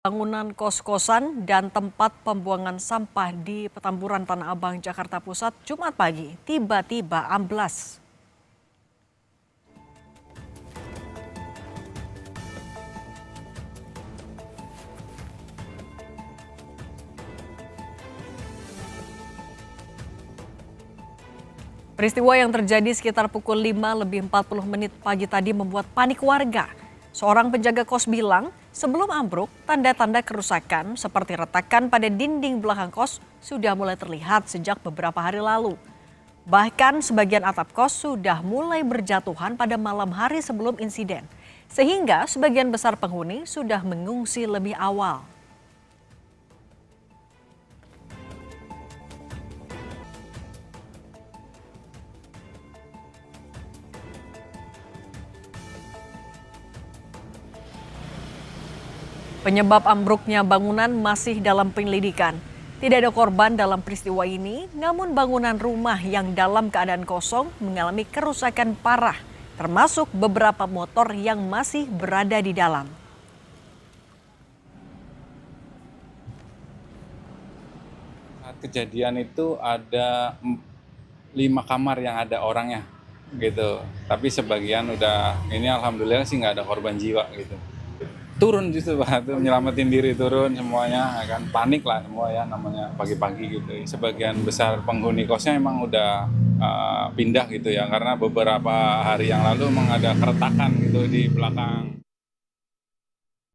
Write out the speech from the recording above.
Bangunan kos-kosan dan tempat pembuangan sampah di Petamburan Tanah Abang, Jakarta Pusat, Jumat pagi tiba-tiba amblas. Peristiwa yang terjadi sekitar pukul 5:40 pagi tadi membuat panik warga. Seorang penjaga kos bilang, sebelum ambruk, tanda-tanda kerusakan seperti retakan pada dinding belakang kos sudah mulai terlihat sejak beberapa hari lalu. Bahkan sebagian atap kos sudah mulai berjatuhan pada malam hari sebelum insiden. Sehingga sebagian besar penghuni sudah mengungsi lebih awal. Penyebab ambruknya bangunan masih dalam penyelidikan. Tidak ada korban dalam peristiwa ini, namun bangunan rumah yang dalam keadaan kosong mengalami kerusakan parah, termasuk beberapa motor yang masih berada di dalam. Saat kejadian itu ada 5 kamar yang ada orangnya gitu. Tapi sebagian udah ini alhamdulillah sih nggak ada korban jiwa gitu. Turun justru Pak, tuh nyelamatin diri turun semuanya ya kan, panik lah semua ya namanya pagi-pagi gitu. Sebagian besar penghuni kosnya emang udah pindah gitu ya karena beberapa hari yang lalu emang ada keretakan gitu di belakang.